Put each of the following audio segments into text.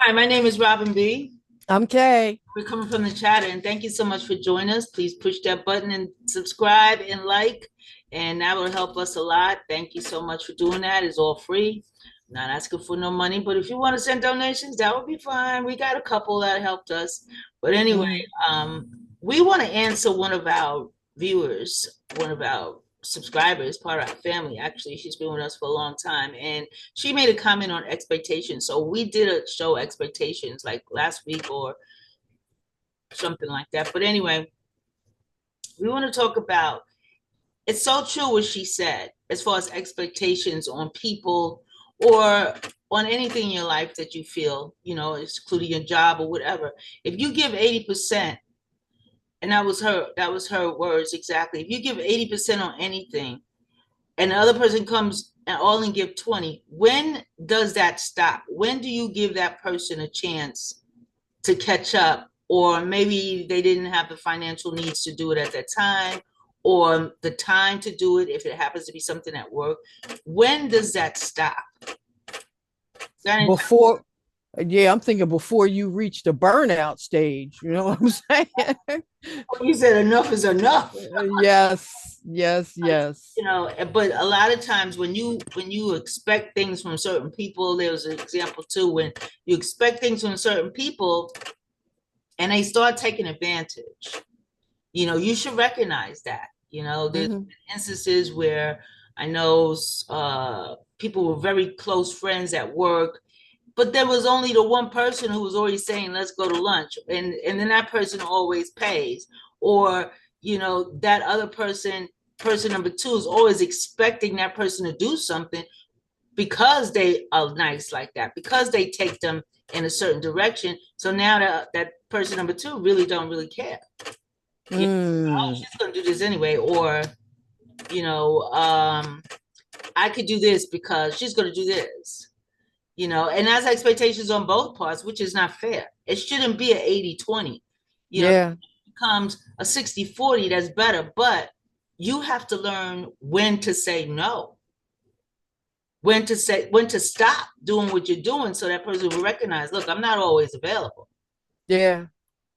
Hi, my name is Robin B. I'm Kay. We're coming from the chat, and thank you so much for joining us. Please push that button and subscribe and like, and that will help us a lot. Thank you so much for doing that. It's all free. Not asking for no money, but if you want to send donations, that would be fine. We got a couple that helped us. But anyway, Mhm. um, we want to answer one of our viewers, one of our subscribers, part of our family. Actually, she's been with us for a long time, and she made a comment on expectations. So we did a show expectations like last week or something like that. But anyway, we want to talk about it's so true what she said as far as expectations on people or on anything in your life that you feel, including your job or whatever. If you give 80%, and that was her words exactly. If you give 80% on anything and the other person comes and only give 20, when does that stop? When do you give that person a chance to catch up? Or maybe they didn't have the financial needs to do it at that time, or the time to do it if it happens to be something at work. When does that stop? That Before, yeah, I'm thinking before you reach the burnout stage. You know what I'm saying? you said enough is enough. Yes, yes, yes. But a lot of times when you expect things from certain people, there was an example too when you expect things from certain people and they start taking advantage. You should recognize that. There's Hmm. instances where I know people were very close friends at work, but there was only the one person who was always saying, let's go to lunch. And then that person always pays. Or, that other person number two is always expecting that person to do something because they are nice like that, because they take them in a certain direction. So now that person number two really don't care. Oh, Mm. she's gonna do this anyway, or you know, um, I could do this because she's gonna do this. And that's expectations on both parts, which is not fair. It shouldn't be an 80-20. It Yeah, becomes a 60-40. That's better, but you have to learn when to say no, when to stop doing what you're doing so that person will recognize, look, I'm not always available. yeah,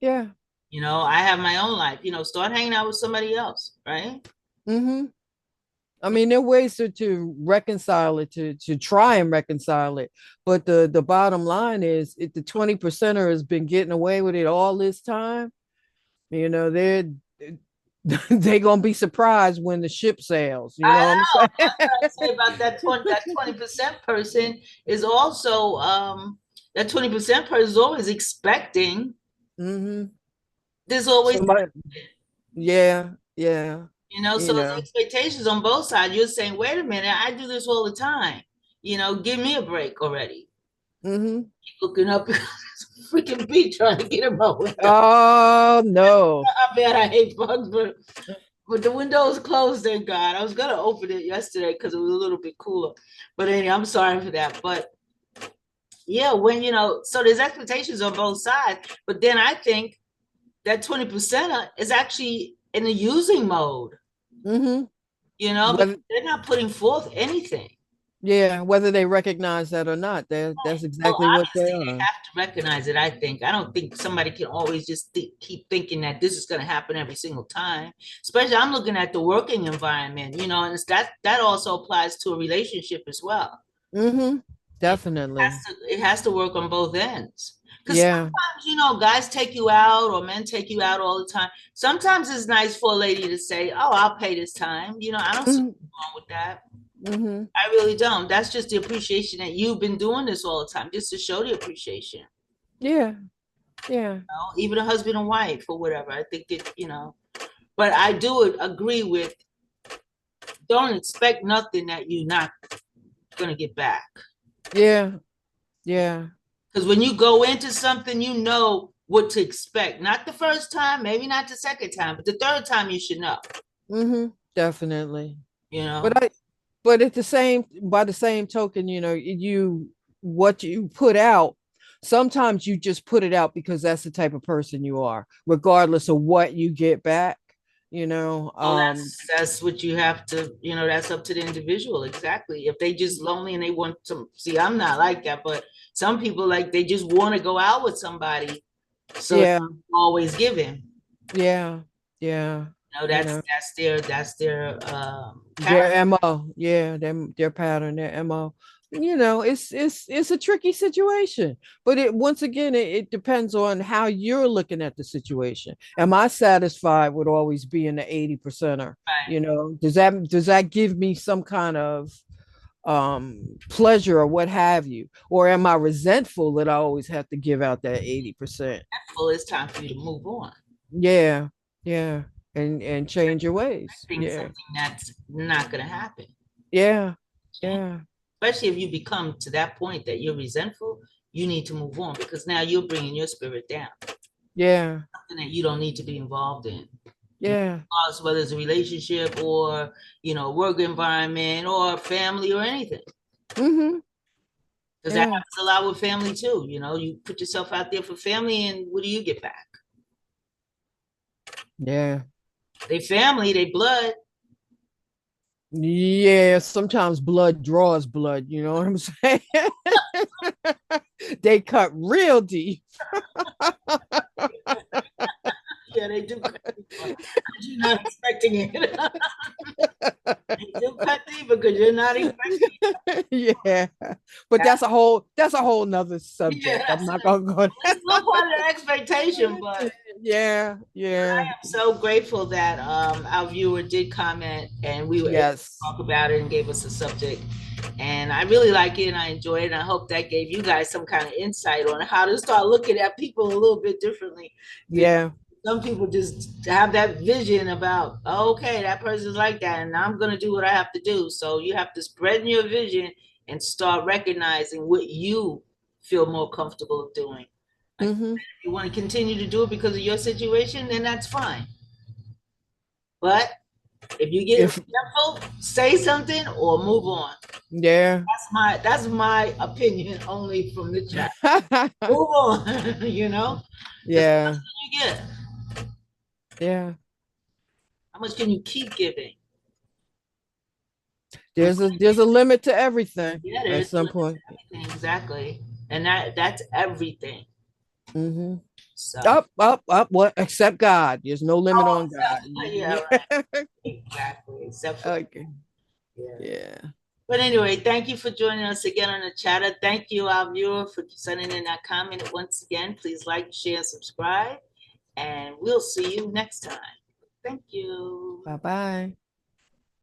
yeah. I have my own life. Start hanging out with somebody else, right? Hmm. I mean, there are ways to reconcile it, to try and reconcile it. But the bottom line is, if the 20 percenter has been getting away with it all this time, they're they're gonna be surprised when the ship sails. You know I what I'm know. That's what I saying? say about that 20% person is also that 20% person is always expecting. Hmm. There's always Somebody, yeah, yeah, so you it's know. expectations on both sides. You're saying, wait a minute, I do this all the time. Give me a break already. Hmm. Keep looking up freaking bee trying to get him out window. Oh no. I bet I hate bugs, but the window is closed, thank God. I was gonna open it yesterday because it was a little bit cooler. But anyway, I'm sorry for that. But yeah, so there's expectations on both sides, but then I think that 20% is actually in the using mode, Hmm. because Whether, they're not putting forth anything. yeah, whether they recognize that or not, that's Well, exactly what they obviously they are. have to recognize it. I think. I don't think somebody can always just keep thinking that this is going to happen every single time. Especially, I'm looking at the working environment, and that also applies to a relationship as well. Hmm. It Definitely. it has to work on both ends. Because Yeah. sometimes, guys take you out or men take you out all the time. Sometimes it's nice for a lady to say, "Oh, I'll pay this time." I don't see Hmm. what's wrong with that. Hmm. I really don't. That's just the appreciation that you've been doing this all the time, just to show the appreciation. Yeah. Yeah. Even a husband and wife or whatever. I think but I do agree with don't expect nothing that you're not gonna get back. Yeah. Yeah. Because when you go into something, you know what to expect. Not the first time, maybe not the second time, but the third time you should know. Hmm. Definitely. You know. But but at by the same token, what you put out, sometimes you just put it out because that's the type of person you are, regardless of what you get back. Oh, that's what you have to, that's up to the individual. Exactly. If they just lonely and they want to see, I'm not like that, but some people like they just want to go out with somebody. So Yeah, always giving. yeah, yeah. You know, That's their character. their MO, yeah, their pattern, their MO. It's a tricky situation, but it once again it depends on how you're looking at the situation. Am I satisfied with always being the 80 percenter? Right. Does that give me some kind of pleasure or what have you? Or am I resentful that I always have to give out that 80%? Well, it's time for you to move on. Yeah, yeah. And change your ways. I think Yeah. something that's not going to happen. Yeah. Yeah. Especially if you become to that point that you're resentful, you need to move on because now you're bringing your spirit down. Yeah. Something that you don't need to be involved in. Yeah. Whether it's a relationship or, work environment or family or anything. Mm-hmm. Because that Yeah. happens a lot with family too. You put yourself out there for family and what do you get back? Yeah. They family, they blood. Yeah. Sometimes blood draws blood, you know what I'm saying? They cut real deep. Yeah, they do cut deep because you're not expecting it. They do cut deep because you're not expecting it. Yeah. But that's a whole nother Yeah, subject. I'm not gonna go it's no part of the expectation, but Yeah, yeah. I'm so grateful that our viewer did comment and we were able to Yes. talk about it and gave us a subject. And I really like it and I enjoy it. And I hope that gave you guys some kind of insight on how to start looking at people a little bit differently. Yeah. Some people just have that vision about, oh, okay, that person's like that, and I'm gonna do what I have to do. So you have to spread your vision and start recognizing what you feel more comfortable of doing. Like, Mm-hmm. if you want to continue to do it because of your situation, then that's fine. But if you get If resentful, say something or move on. Yeah. That's my opinion only from the chat. Move on, Because how much Yeah. can you get? Yeah. How much can you keep giving? There's a limit to everything Yeah, at there's some limits point. to everything, exactly. And that's everything. Mm-hmm. So, Up, up, up. What? Except God. There's no limit oh, on God. yeah, right. Exactly. Except for, Okay. yeah. Yeah. But anyway, thank you for joining us again on the chatter. Thank you, our viewer, for sending in that comment once again. Please like, share, and subscribe. And we'll see you next time. Thank you. Bye-bye.